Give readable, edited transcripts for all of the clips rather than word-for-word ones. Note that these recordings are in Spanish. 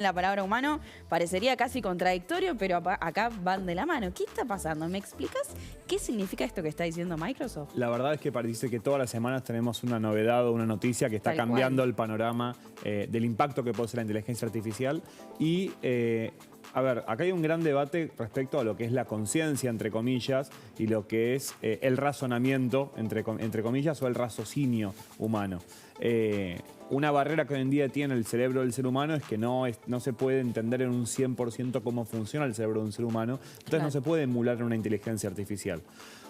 La palabra humano parecería casi contradictorio, pero acá van de la mano. ¿Qué está pasando? ¿Me explicas qué significa esto que está diciendo Microsoft? La verdad es que parece que todas las semanas tenemos una novedad o una noticia que está cambiando el panorama del impacto que puede ser la inteligencia artificial. Y, a ver, acá hay un gran debate respecto a lo que es la conciencia, entre comillas, y lo que es el razonamiento, entre comillas, o el raciocinio humano. Una barrera que hoy en día tiene el cerebro del ser humano es que no se puede entender en un 100% cómo funciona el cerebro de un ser humano. Entonces no se puede emular en una inteligencia artificial.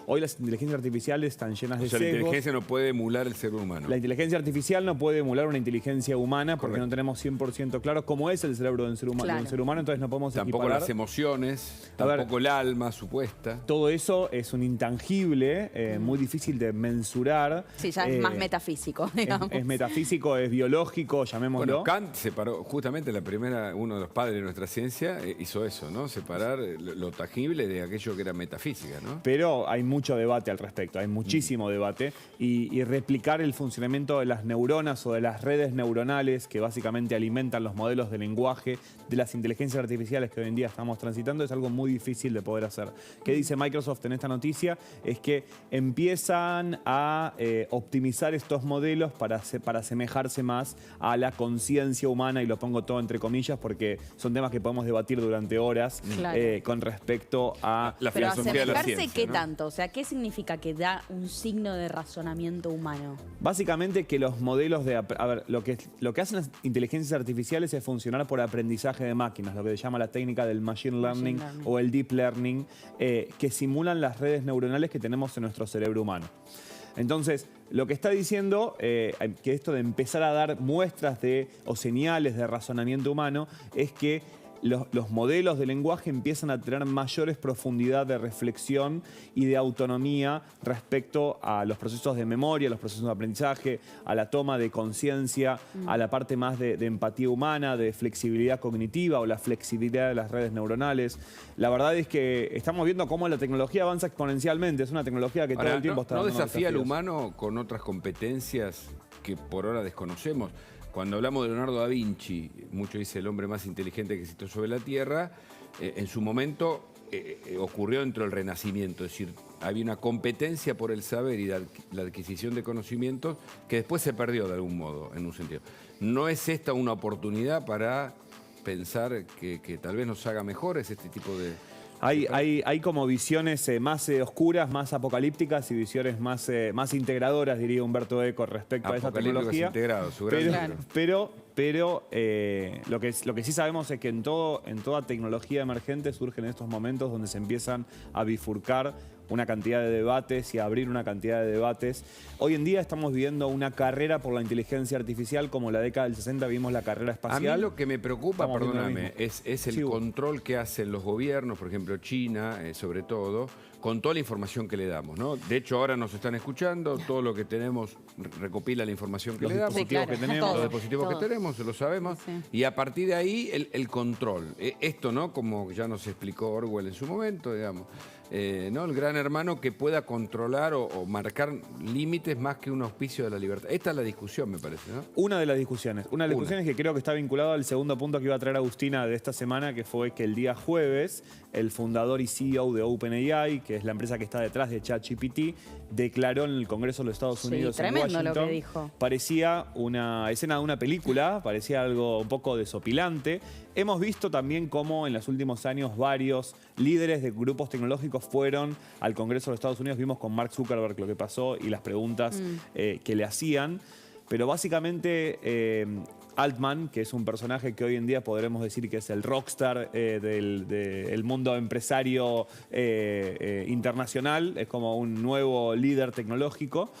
Hoy las inteligencias artificiales están llenas de sesgos. La inteligencia no puede emular el ser humano. La inteligencia artificial no puede emular una inteligencia humana porque no tenemos 100% claro cómo es el cerebro de un ser humano. Entonces no podemos tampoco equiparar. Las emociones, tampoco el alma supuesta. Todo eso es un intangible, muy difícil de mensurar. Sí, ya es más metafísico, digamos. Es metafísico, es biológico, llamémoslo. Bueno, Kant separó, justamente uno de los padres de nuestra ciencia hizo eso, ¿no? Separar lo tangible de aquello que era metafísica, ¿no? Pero hay mucho debate al respecto, hay muchísimo debate. Y replicar el funcionamiento de las neuronas o de las redes neuronales que básicamente alimentan los modelos de lenguaje de las inteligencias artificiales que hoy en día estamos transitando es algo muy difícil de poder hacer. ¿Qué dice Microsoft en esta noticia? Es que empiezan a optimizar estos modelos para asemejarse más a la conciencia humana, y lo pongo todo entre comillas porque son temas que podemos debatir durante horas con respecto a la Pero filosofía de la asemejarse, ciencia, ¿qué ¿no? tanto? O sea, ¿qué significa que da un signo de razonamiento humano? Básicamente que los modelos de... A ver, lo que hacen las inteligencias artificiales es funcionar por aprendizaje de máquinas, lo que se llama la técnica del machine learning o el deep learning, que simulan las redes neuronales que tenemos en nuestro cerebro humano. Entonces, lo que está diciendo, que esto de empezar a dar muestras o señales de razonamiento humano, es que los modelos de lenguaje empiezan a tener mayores profundidad de reflexión y de autonomía respecto a los procesos de memoria, los procesos de aprendizaje, a la toma de conciencia, a la parte más de empatía humana, de flexibilidad cognitiva o la flexibilidad de las redes neuronales. La verdad es que estamos viendo cómo la tecnología avanza exponencialmente. Es una tecnología que todo el tiempo está dando ¿No desafía al desafíos. humano con otras competencias que por ahora desconocemos? Cuando hablamos de Leonardo da Vinci, mucho dice el hombre más inteligente que existió sobre la Tierra, en su momento ocurrió dentro del Renacimiento, es decir, había una competencia por el saber y la adquisición de conocimientos que después se perdió de algún modo, en un sentido. ¿No es esta una oportunidad para pensar que tal vez nos haga mejores este tipo de... Hay como visiones más oscuras, más apocalípticas y visiones más integradoras, diría Humberto Eco, respecto a esa tecnología. Integrado, su gran pero lo que sí sabemos es que en toda tecnología emergente surgen estos momentos donde se empiezan a bifurcar una cantidad de debates y a abrir una cantidad de debates. Hoy en día estamos viviendo una carrera por la inteligencia artificial, como la década del 60 vimos la carrera espacial. A mí lo que me preocupa, perdóname, es el control que hacen los gobiernos, por ejemplo China, sobre todo, con toda la información que le damos, ¿no? De hecho, ahora nos están escuchando, todo lo que tenemos recopila la información que le damos. Los dispositivos que tenemos. Los dispositivos que tenemos, lo sabemos. Y a partir de ahí, el control. Esto, ¿no? Como ya nos explicó Orwell en su momento, digamos. ¿No? El gran hermano que pueda controlar o marcar límites más que un auspicio de la libertad. Esta es la discusión, me parece, ¿no? Una de las discusiones. Una de las discusiones que creo que está vinculada al segundo punto que iba a traer Agustina de esta semana, que fue que el día jueves, el fundador y CEO de OpenAI, que es la empresa que está detrás de ChatGPT, declaró en el Congreso de los Estados Unidos en Washington. Lo que dijo. Parecía una escena de una película, parecía algo un poco desopilante. Hemos visto también cómo en los últimos años varios líderes de grupos tecnológicos fueron al Congreso de los Estados Unidos. Vimos con Mark Zuckerberg lo que pasó y las preguntas que le hacían. Pero básicamente Altman, que es un personaje que hoy en día podremos decir que es el rockstar del mundo empresario internacional, es como un nuevo líder tecnológico,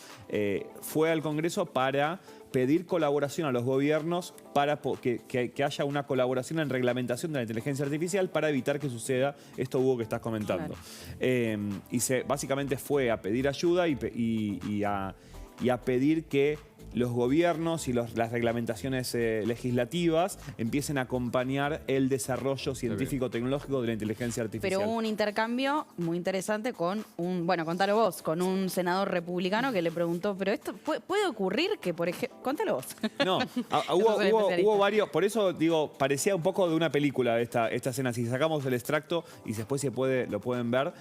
fue al Congreso para pedir colaboración a los gobiernos para que haya una colaboración en reglamentación de la inteligencia artificial para evitar que suceda esto, Hugo, que estás comentando. Claro. Básicamente fue a pedir ayuda y a pedir que los gobiernos y las reglamentaciones legislativas empiecen a acompañar el desarrollo científico-tecnológico de la inteligencia artificial. Pero hubo un intercambio muy interesante con contalo vos, con un senador republicano que le preguntó, pero esto puede ocurrir que, por ejemplo, contalo vos. No, hubo varios, por eso digo, parecía un poco de una película esta escena. Si sacamos el extracto y después lo pueden ver,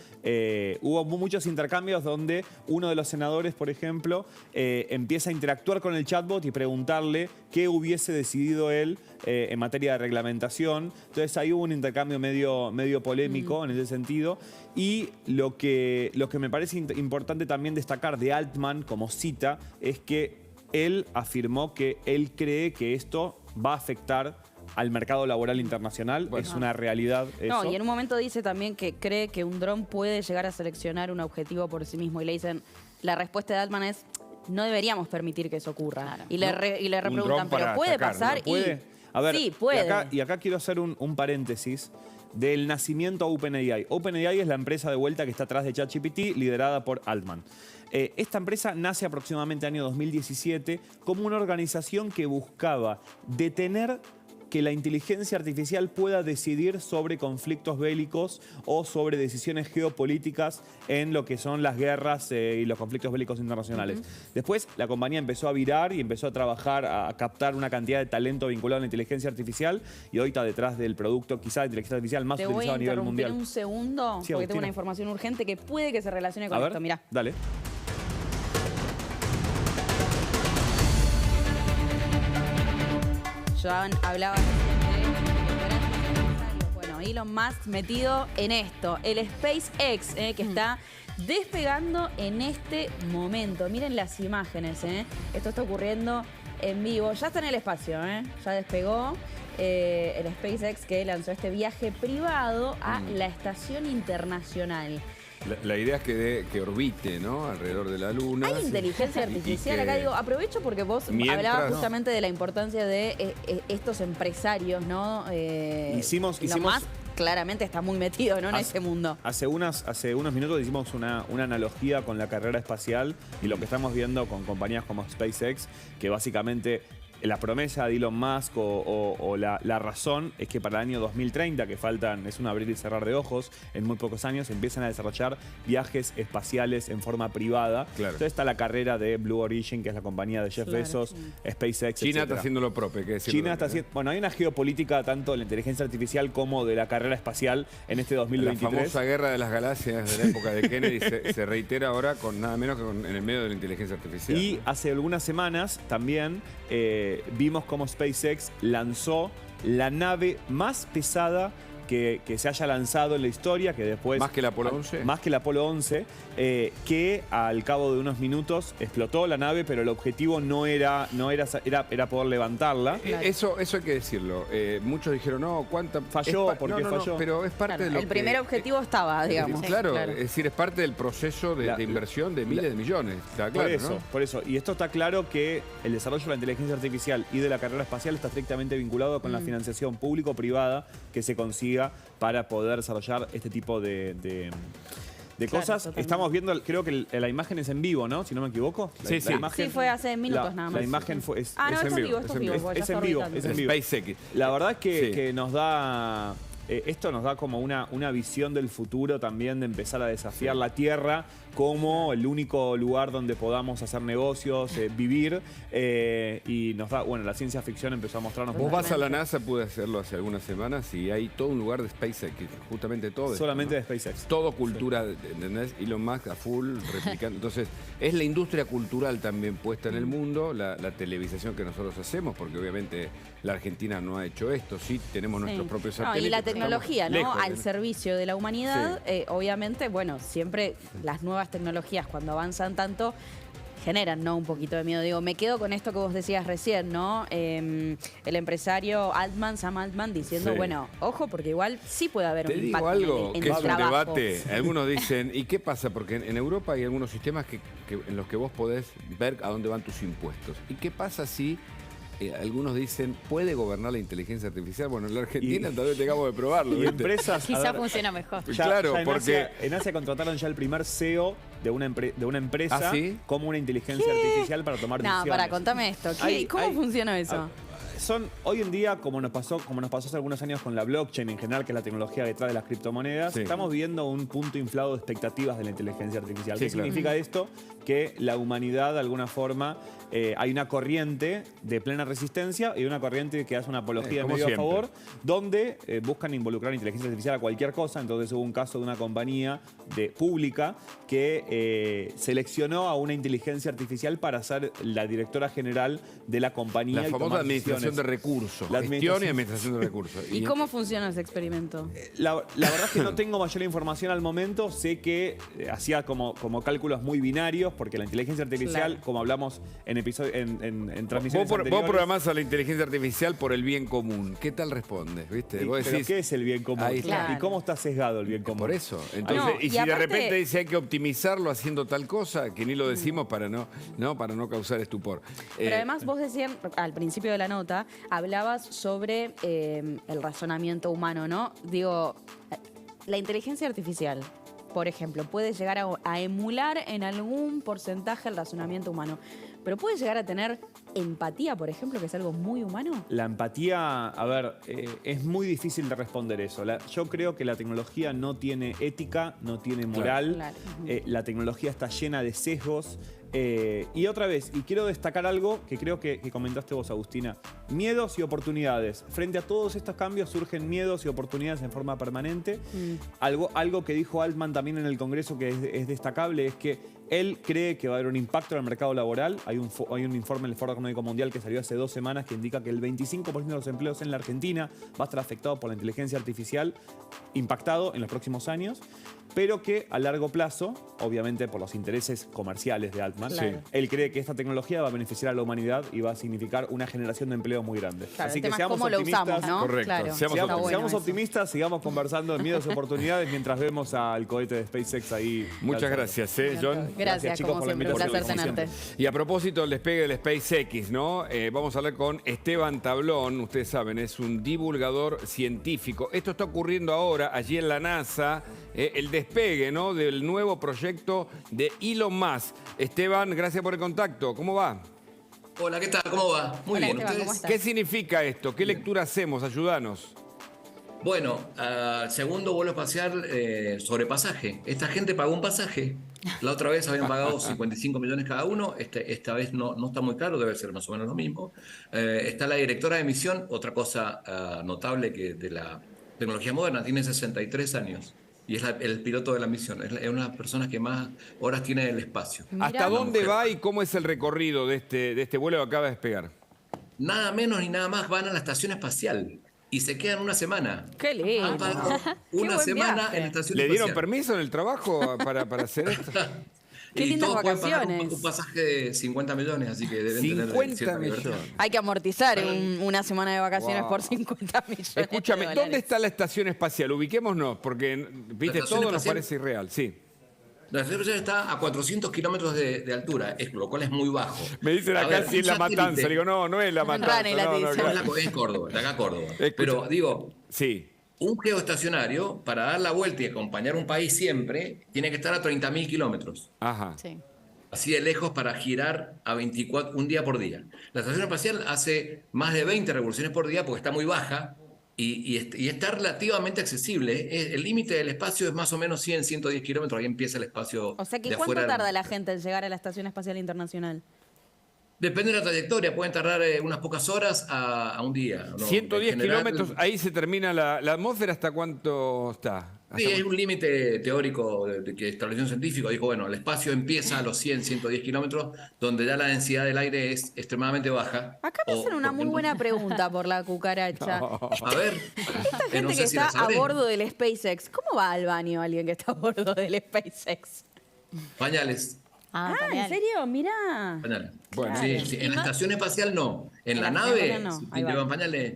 hubo muchos intercambios donde uno de los senadores, por ejemplo, empieza a interactuar con el chatbot y preguntarle qué hubiese decidido él en materia de reglamentación. Entonces ahí hubo un intercambio medio polémico en ese sentido. Y lo que me parece importante también destacar de Altman como cita es que él afirmó que él cree que esto va a afectar al mercado laboral internacional. Bueno, es una realidad eso. No, y en un momento dice también que cree que un dron puede llegar a seleccionar un objetivo por sí mismo. Y le dicen, la respuesta de Altman es, no deberíamos permitir que eso ocurra. Claro. Y le repreguntan, ¿pero puede pasar? ¿No puede? A ver, sí, puede. Y acá quiero hacer un paréntesis del nacimiento a OpenAI. OpenAI es la empresa de vuelta que está atrás de ChatGPT, liderada por Altman. Esta empresa nace aproximadamente en el año 2017 como una organización que buscaba detener que la inteligencia artificial pueda decidir sobre conflictos bélicos o sobre decisiones geopolíticas en lo que son las guerras y los conflictos bélicos internacionales. Después la compañía empezó a virar y empezó a trabajar, a captar una cantidad de talento vinculado a la inteligencia artificial y hoy está detrás del producto, quizá de inteligencia artificial más utilizado a nivel mundial. Te voy a interrumpir un segundo, sí, porque tengo una información urgente que puede que se relacione con esto. Mirá. Dale. Joan hablaba de Elon Musk metido en esto, el SpaceX, que está despegando en este momento. Miren las imágenes, esto está ocurriendo en vivo. Ya está en el espacio, ya despegó el SpaceX que lanzó este viaje privado a la Estación Internacional. La idea es que orbite, ¿no? Alrededor de la Luna. Hay inteligencia artificial. Acá digo, aprovecho porque vos hablabas justamente de la importancia de estos empresarios, ¿no? Hicimos más claramente está muy metido, ¿no? En ese mundo. Hace unos minutos hicimos una analogía con la carrera espacial y lo que estamos viendo con compañías como SpaceX, que básicamente la promesa de Elon Musk o la razón es que para el año 2030, que faltan, es un abrir y cerrar de ojos, en muy pocos años empiezan a desarrollar viajes espaciales en forma privada. Claro. Entonces está la carrera de Blue Origin, que es la compañía de Jeff Bezos, SpaceX, China etcétera. está haciendo lo propio, que decirlo. China está haciendo... Bueno, hay una geopolítica tanto de la inteligencia artificial como de la carrera espacial en este 2023. La famosa guerra de las galaxias de la época de Kennedy se reitera ahora con nada menos que en el medio de la inteligencia artificial. Y hace algunas semanas también vimos cómo SpaceX lanzó la nave más pesada que se haya lanzado en la historia, que después... ¿Más que el Apolo 11? Más que el Apolo 11, que al cabo de unos minutos explotó la nave, pero el objetivo era poder levantarla. Claro. Eso hay que decirlo. Muchos dijeron, no, ¿cuánta...? Falló, porque falló. Pero es parte de lo el primer objetivo estaba, digamos. Claro, es decir, es parte del proceso de inversión de miles de millones. Está claro, por eso. Y esto está claro que el desarrollo de la inteligencia artificial y de la carrera espacial está estrictamente vinculado con la financiación público-privada que se consiga para poder desarrollar este tipo de cosas. Totalmente. Estamos viendo, creo que la imagen es en vivo, ¿no? Si no me equivoco. Sí. Sí, fue hace minutos nada más. La imagen fue... Es en vivo. Es en vivo. SpaceX. La verdad que nos da... esto nos da como una visión del futuro también de empezar a desafiar la Tierra como el único lugar donde podamos hacer negocios, vivir. Y nos da, la ciencia ficción empezó a mostrarnos... Vos vas a la NASA, pude hacerlo hace algunas semanas, y hay todo un lugar de SpaceX, justamente todo. Solamente de SpaceX. Todo cultura, ¿entendés? Elon Musk a full, replicando. Entonces, es la industria cultural también puesta en el mundo, la televisación que nosotros hacemos, porque obviamente la Argentina no ha hecho esto, sí tenemos nuestros propios satélites. Y la tecnología, ¿no? Al servicio de la humanidad, obviamente, siempre las nuevas tecnologías cuando avanzan tanto generan, ¿no? Un poquito de miedo. Digo, me quedo con esto que vos decías recién, ¿no? El empresario Sam Altman diciendo, ojo, porque igual sí puede haber un impacto. Te digo algo, en que es un trabajo. debate. Algunos dicen, ¿y qué pasa? Porque en Europa hay algunos sistemas en los que vos podés ver a dónde van tus impuestos. ¿Y qué pasa si algunos dicen, ¿puede gobernar la inteligencia artificial? Bueno, en la Argentina todavía tengamos de probarlo. Y ¿viste? empresas... Quizá funciona mejor. Claro, porque... En Asia contrataron ya el primer CEO de una empresa ¿Ah, sí? como una inteligencia artificial para tomar No, decisiones. contame esto. ¿Cómo funciona eso? Hoy en día, como nos pasó hace algunos años con la blockchain en general, que es la tecnología detrás de las criptomonedas, Sí. estamos viendo un punto inflado de expectativas de la inteligencia artificial. Sí, ¿Qué claro. significa esto? Que la humanidad, de alguna forma, hay una corriente de plena resistencia y una corriente que hace una apología como medio siempre. a favor, donde buscan involucrar inteligencia artificial a cualquier cosa. Entonces hubo un caso de una compañía pública que seleccionó a una inteligencia artificial para ser la directora general de la compañía. La y famosa tomar administración de decisiones. recursos. La Gestión y administración de recursos. ¿Y cómo funciona ese experimento? La verdad es que no tengo mayor información al momento. Sé que hacía como cálculos muy binarios, porque la inteligencia artificial, Claro. como hablamos en transmisiones Vos anteriores... programás a la inteligencia artificial por el bien común. ¿Qué tal respondes? ¿Viste? Vos ¿Pero decís, qué es el bien común? Ahí está. ¿Y cómo está sesgado el bien común? por eso. Entonces, No, y y si de aparte- repente dice hay que optimizarlo haciendo tal cosa, que ni lo decimos para no causar estupor. Pero además vos decías, al principio de la nota, hablabas sobre el razonamiento humano, ¿no? Digo, la inteligencia artificial, por ejemplo, puede llegar a emular en algún porcentaje el razonamiento humano, pero puede llegar a tener empatía, por ejemplo, que es algo muy humano. La empatía, a ver, es muy difícil de responder eso. Yo creo que la tecnología no tiene ética, no tiene moral. Claro. La tecnología está llena de sesgos. Y otra vez, y quiero destacar algo que creo que comentaste vos, Agustina. Miedos y oportunidades. Frente a todos estos cambios surgen miedos y oportunidades en forma permanente. Algo que dijo Altman también en el Congreso que es destacable es que él cree que va a haber un impacto en el mercado laboral. Hay un informe del Foro Económico Mundial que salió hace 2 semanas que indica que el 25% de los empleos en la Argentina va a estar afectado por la inteligencia artificial, impactado en los próximos años, pero que a largo plazo, obviamente por los intereses comerciales de Altman, Claro. él cree que esta tecnología va a beneficiar a la humanidad y va a significar una generación de empleos muy grande. Claro, Así el que tema es seamos cómo lo optimistas. usamos, ¿no? Correcto, Claro. seamos Está bueno Seamos eso. optimistas, sigamos conversando de miedos y oportunidades mientras vemos al cohete de SpaceX ahí. Muchas lanzando. gracias, John. Gracias, chicos, como por la siempre, un placer invitación, como tenerte. Y a propósito del despegue del SpaceX, ¿no? Vamos a hablar con Esteban Tablón, ustedes saben, es un divulgador científico. Esto está ocurriendo ahora allí en la NASA, el despegue, ¿no? Del nuevo proyecto de Elon Musk. Esteban, gracias por el contacto. ¿Cómo va? Hola, ¿qué tal? ¿Cómo va? Muy Hola, bien, Esteban, ¿cómo ¿ustedes? estás? ¿Qué significa esto? ¿Qué lectura hacemos? Ayúdanos. Bueno, segundo vuelo espacial sobre pasaje. Esta gente pagó un pasaje. La otra vez habían pagado 55 millones cada uno. Esta vez no está muy claro, debe ser más o menos lo mismo. Está la directora de misión, otra cosa notable que de la tecnología moderna, tiene 63 años. Y es el piloto de la misión. Es una de las personas que más horas tiene en el espacio. Mirá. ¿Hasta Una dónde mujer. va y cómo es el recorrido de este vuelo que acaba de despegar? Nada menos ni nada más van a la estación espacial. Y se quedan una semana. Qué lindo. Han pagado una buen semana viaje. en la estación ¿Le dieron espacial. permiso en el trabajo para hacer esto? Qué Y lindas todos pueden pagar vacaciones. un pasaje de 50 millones, así que deben tener 50 cierta libertad. millones. Hay que amortizar una semana de vacaciones Wow. por 50 millones Escúchame, de dólares. ¿dónde está la estación espacial? Ubiquémonos, porque, viste, La estación todo nos espacial- parece irreal. Sí. La estación espacial está a 400 kilómetros de altura, lo cual es muy bajo. Me dicen A acá ver, si es un la satélite- matanza. Digo, no es la matanza. Rani la no, dice. claro. Es Córdoba, de acá a Córdoba. Escucha. Pero digo, Sí. un geoestacionario, para dar la vuelta y acompañar un país siempre, tiene que estar a 30.000 kilómetros. Ajá. Sí. Así de lejos para girar a 24, un día por día. La estación espacial hace más de 20 revoluciones por día porque está muy baja y está relativamente accesible. El límite del espacio es más o menos 100, 110 kilómetros, ahí empieza el espacio. O sea, que de ¿cuánto afuera. tarda la gente en llegar a la Estación Espacial Internacional? Depende de la trayectoria, pueden tardar unas pocas horas a un día. ¿no? 110 En general, kilómetros, ahí se termina la atmósfera. ¿Hasta cuánto está? Sí, hay un límite teórico que estableció un científico. Dijo, bueno, el espacio empieza a los 100, 110 kilómetros, donde ya la densidad del aire es extremadamente baja. Acá me hacen una por muy ejemplo, buena pregunta por la cucaracha. A ver. Esta gente no sé que si la está a sabré. bordo del SpaceX, ¿cómo va al baño alguien que está a bordo del SpaceX? Pañales. Ah, ¿en genial. serio? Mirá. Pañales. Bueno, Sí, sí, en la estación espacial no. En En la la nave, estación no, si ahí va. llevan pañales.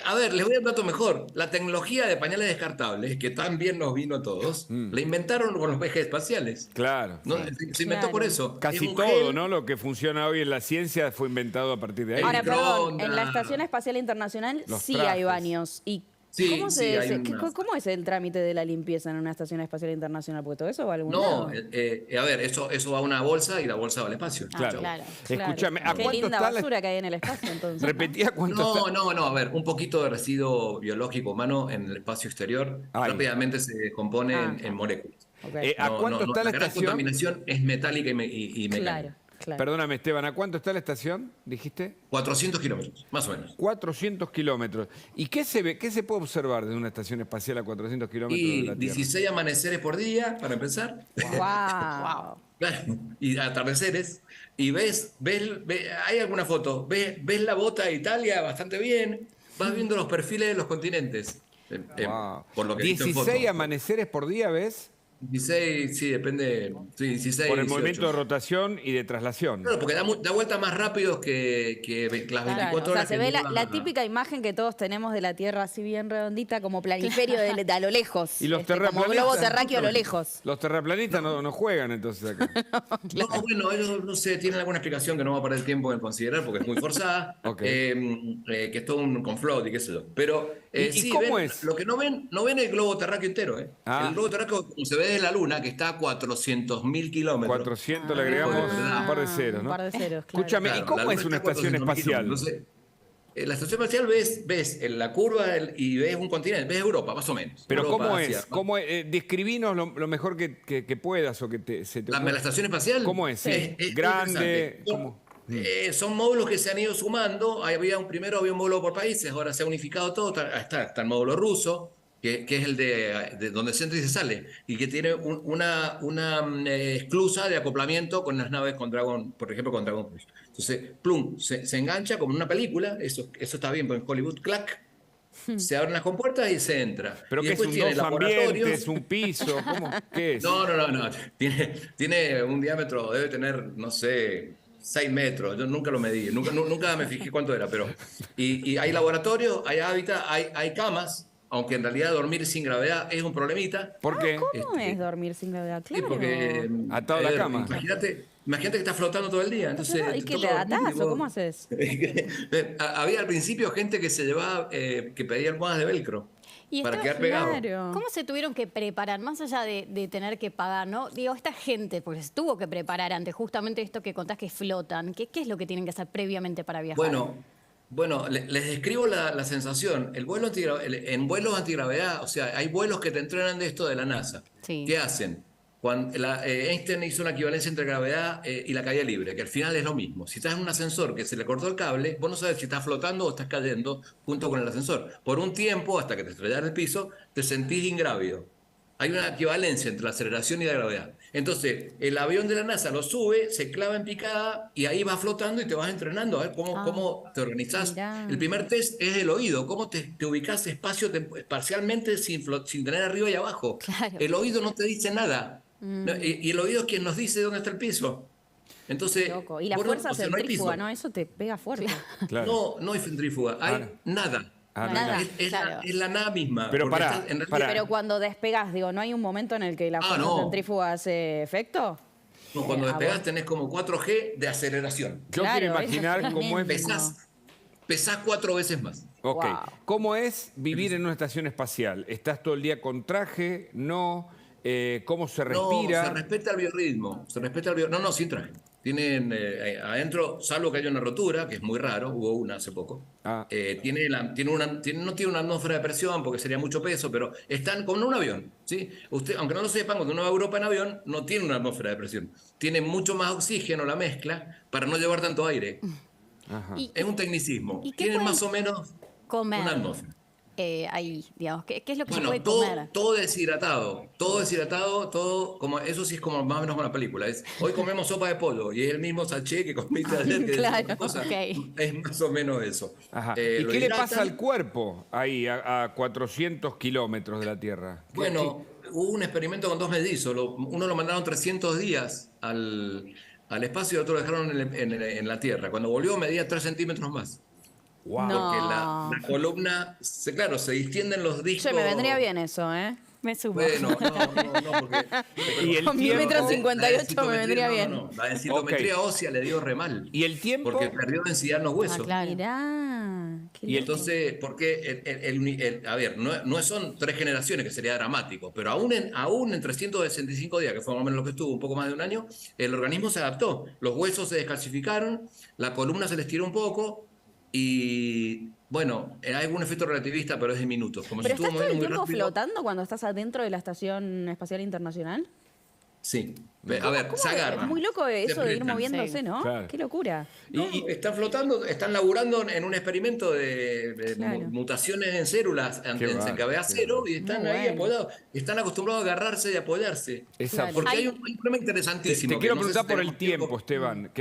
A ver, les voy a dar un dato mejor. La tecnología de pañales descartables, que tan bien nos vino a todos, la inventaron con los viajes espaciales. Claro. ¿No? Se inventó por eso. Casi Es un todo, gel. ¿no? Lo que funciona hoy en la ciencia fue inventado a partir de ahí. Ahora, perdón, microondas. en la Estación Espacial Internacional Los sí trajes. hay baños. ¿Y Sí, cómo, sí, hay cómo es el trámite de la limpieza en una Estación Espacial Internacional? Porque todo eso va a algún No, lado. a ver, eso va a una bolsa y la bolsa va al espacio. Claro. claro. Escúchame, ¿a Qué cuánto linda está basura que hay en el espacio, entonces. ¿no? Repetía cuánto está. No, a ver, un poquito de residuo biológico humano en el espacio exterior Ay. rápidamente se descompone Ah. en moléculas. Ok. ¿A cuánto está la gran estación? contaminación es metálica y mecánica. Claro, claro. Perdóname, Esteban, ¿a cuánto está la estación? ¿Dijiste? 400 kilómetros, más o menos. 400 kilómetros. ¿Y qué se ve? ¿Qué se puede observar de una estación espacial a 400 kilómetros de Y la Tierra? 16 amaneceres por día, para empezar. Wow. Claro, y atardeceres. Y hay alguna foto, ves la bota de Italia bastante bien, vas viendo los perfiles de los continentes. Wow. Por lo que he visto en 16 fotos. amaneceres por día, ¿ves? 16, sí, depende. Sí, 16, Por el 18. movimiento de rotación y de traslación. Claro, porque da vueltas más rápido que las 24 Claro, o sea, horas. se que ve dura- la típica imagen que todos tenemos de la Tierra así bien redondita, como planiferio de a lo lejos. ¿Y los como terraplanistas? globo terráqueo a lo lejos. Los terraplanistas no juegan entonces acá. No, bueno, ellos no sé, tienen alguna explicación que no va a perder tiempo en considerar porque es muy forzada, Ok. que es todo un complot y qué sé yo. Pero ¿Y sí, cómo ven, es? lo que no ven el globo terráqueo entero. Ah. El globo terráqueo, como se ve desde la Luna, que está a 400.000 kilómetros. 400 le agregamos un par de ceros, ¿no? Un par de ceros, claro. Escúchame, ¿y Claro, cómo la es Luna una está a estación 400.000 espacial? kilómetros. Entonces, en la estación espacial ves en la curva y ves un continente, ves Europa, más o menos. Pero Europa, ¿cómo Asia, es? ¿Cómo es? Describinos lo mejor que puedas o que se te La ocurra. estación espacial. ¿Cómo es? Sí. Es Grande. interesante. ¿Cómo? Son módulos que se han ido sumando. Primero había un módulo por países, ahora se ha unificado todo. Está el módulo ruso, que es el de donde se entra y se sale, y que tiene una esclusa de acoplamiento con las naves con Dragon, por ejemplo, con Dragon Quest. Entonces, plum, se engancha como en una película, eso está bien, porque en Hollywood, clac, se abren las compuertas y se entra. ¿Pero y qué es? después ¿Un tiene dos laboratorios. ambientes? ¿Un piso? ¿Cómo? ¿Qué es? No. Tiene un diámetro, debe tener, no sé, 6 metros. Yo nunca lo medí, nunca me fijé cuánto era, pero. Y hay laboratorios, hay hábitat, hay camas, aunque en realidad dormir sin gravedad es un problemita. ¿Por qué? ¿Cómo es dormir sin gravedad? Sí, Claro. porque. Atado a la cama. Imagínate que estás flotando todo el día. Entonces, ¿Y te qué toca le dormir atás y o vos- cómo haces? Había al principio gente que se llevaba, que pedía almohadas de velcro Y para estaba- quedar pegado. Claro. ¿Cómo se tuvieron que preparar, más allá de tener que pagar, ¿no? Digo, esta gente, porque se tuvo que preparar antes, justamente esto que contás que flotan, ¿qué es lo que tienen que hacer previamente para viajar? Bueno, les describo la sensación. En vuelos antigravedad, o sea, hay vuelos que te entrenan de esto de la NASA. Sí. ¿Qué hacen? Einstein hizo una equivalencia entre gravedad y la caída libre, que al final es lo mismo. Si estás en un ascensor que se le cortó el cable, vos no sabes si estás flotando o estás cayendo junto con el ascensor. Por un tiempo, hasta que te estrellas en el piso, te sentís ingrávido. Hay una equivalencia entre la aceleración y la gravedad. Entonces, el avión de la NASA lo sube, se clava en picada y ahí vas flotando y te vas entrenando a ver cómo te organizás. Mirá. El primer test es el oído, cómo te ubicás parcialmente sin tener arriba y abajo. Claro. El oído no te dice nada. No, y el oído es quien nos dice dónde está el piso. Entonces, Loco. Y la bueno, fuerza o sea, no hay centrífuga, piso. ¿no? Eso te pega fuerte. Claro. No hay centrífuga, hay Ah, nada. Ah, Nada. Es claro. la nada misma. Pero porque pará, en realidad- pará. Pero cuando despegás, digo, ¿no hay un momento en el que la fuerza no. centrífuga hace efecto? No, cuando Ah, despegás bueno. tenés como 4G de aceleración. Yo Claro, quiero eso imaginar es cómo es. tremendo. Pesás 4 veces más. Ok. Wow. ¿Cómo es vivir en una estación espacial? ¿Estás todo el día con traje? ¿No? ¿Cómo se respira? No, se respeta el biorritmo. No, sin traje. Tienen adentro, salvo que haya una rotura, que es muy raro, hubo una hace poco. Ah. No tiene una atmósfera de presión porque sería mucho peso, pero están como en un avión. ¿Sí? Usted, aunque no lo sepan, cuando uno va a Europa en avión, no tiene una atmósfera de presión. Tiene mucho más oxígeno la mezcla para no llevar tanto aire. Ajá. ¿Y Es un tecnicismo. ¿Y qué Tienen pueden más o menos comer una atmósfera. ahí, digamos? ¿Qué es lo que se Bueno, puede comer? todo deshidratado, todo como eso sí es como más o menos una película. Hoy comemos sopa de pollo y es el mismo sachet que comiste ayer. Que claro, es cosa. ok. Es más o menos eso. Ajá. ¿Y ¿Y qué le pasa al cuerpo ahí a 400 kilómetros de la Tierra? Bueno, hubo un experimento con 2 mellizos. Uno lo mandaron 300 días al espacio y otro lo dejaron en la Tierra. Cuando volvió medía 3 centímetros más. Wow. No. Porque la columna, claro, se distienden los discos. Che, me vendría bien eso, ¿eh? Me sumo. Bueno, no, porque... Y el Con mi tiempo- metro La 58 me vendría bien. No. La densitometría Ok. ósea le dio re mal. ¿Y el tiempo? Porque perdió densidad en los huesos. Ah, claro. Mirá. Qué Y el- loco. Entonces, porque a ver, no son 3 generaciones, que sería dramático, pero aún en 365 días, que fue más o menos lo que estuvo, un poco más de un año, el organismo se adaptó. Los huesos se descalcificaron, la columna se les tiró un poco y, bueno, hay algún efecto relativista, pero es de minutos. Como ¿Pero se estás estuvo todo el moviendo muy tiempo rápido. flotando cuando estás adentro de la Estación Espacial Internacional? Sí. A ver, se agarra. Es muy loco eso de ir apretan. moviéndose, Sí. ¿no? Claro. Qué locura. Están flotando, están laburando en un experimento de Claro. mutaciones en células en bárbaro, CKBA qué 0 y están Muy ahí bueno. apoyados. Están acostumbrados a agarrarse y apoyarse. Esa Claro. Porque Hay- hay un problema interesantísimo. Te quiero que no sé preguntar si por el tenemos tiempo, Esteban,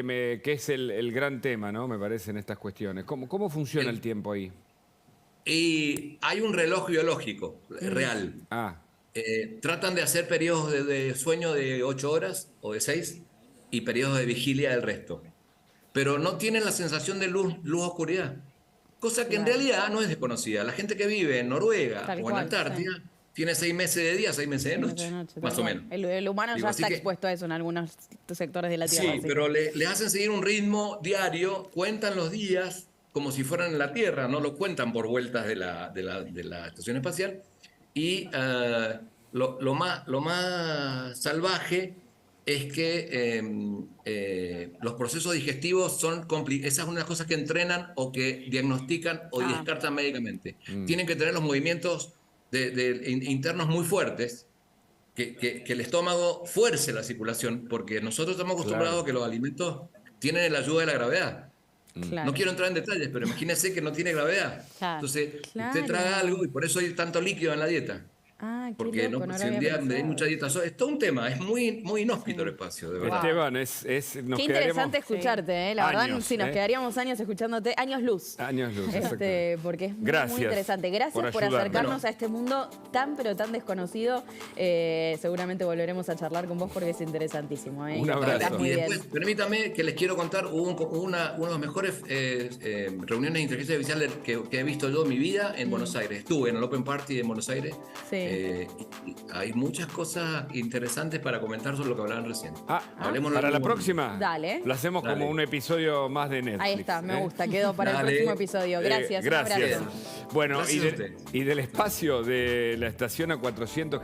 que es el gran tema, ¿no? Me parece, en estas cuestiones. ¿Cómo funciona el tiempo ahí? Y hay un reloj biológico real. Ah, Tratan de hacer periodos de sueño de 8 horas o de 6 y periodos de vigilia del resto. Pero no tienen la sensación de luz-oscuridad. Cosa que en realidad no es desconocida. La gente que vive en Noruega Tal o en cual, Antártida tiene 6 meses de día, 6 meses de noche. Más o menos. El humano Digo, ya así está que- expuesto a eso en algunos sectores de la Tierra. Sí, así pero que- les hacen seguir un ritmo diario, cuentan los días como si fueran en la Tierra, no lo cuentan por vueltas de la estación espacial. Y lo más salvaje es que los procesos digestivos son complicados. Esa es una de las cosas que entrenan o que diagnostican o descartan médicamente. Tienen que tener los movimientos internos muy fuertes. Que el estómago fuerce la circulación, porque nosotros estamos acostumbrados a que los alimentos tienen la ayuda de la gravedad. Claro. No quiero entrar en detalles, pero imagínese que no tiene gravedad. Claro. Entonces, Claro. usted traga algo y por eso hay tanto líquido en la dieta. Ah, qué Porque loco, no, no si lo un había día hay pensado. mucha dieta sola, es todo un tema, es muy inhóspito el espacio, de verdad. Esteban, nos Qué quedaremos interesante escucharte, ¿eh? La verdad, años, sí, nos ¿eh? quedaríamos años escuchándote, años luz. Años luz, exactamente. Porque es muy, Gracias muy interesante. Gracias por por ayudarnos. acercarnos Bueno. a este mundo tan, pero tan desconocido. Seguramente volveremos a charlar con vos porque es interesantísimo. ¿eh? Un Y abrazo. estás muy Y bien. después, permítame que les quiero contar, hubo uno de los mejores reuniones de inteligencia artificial que he visto yo en mi vida en Buenos Aires. Estuve en el Open Party de Buenos Aires. Sí. Y hay muchas cosas interesantes para comentar sobre lo que hablaban recién. Hablemoslo Para en la algún momento. próxima, Dale. lo hacemos Dale. como un episodio más de Netflix. Ahí está, me ¿eh? gusta. Quedó para el Dale. próximo episodio. Gracias. Un Gracias. abrazo. Bueno, Gracias a ustedes. y del espacio de la estación A400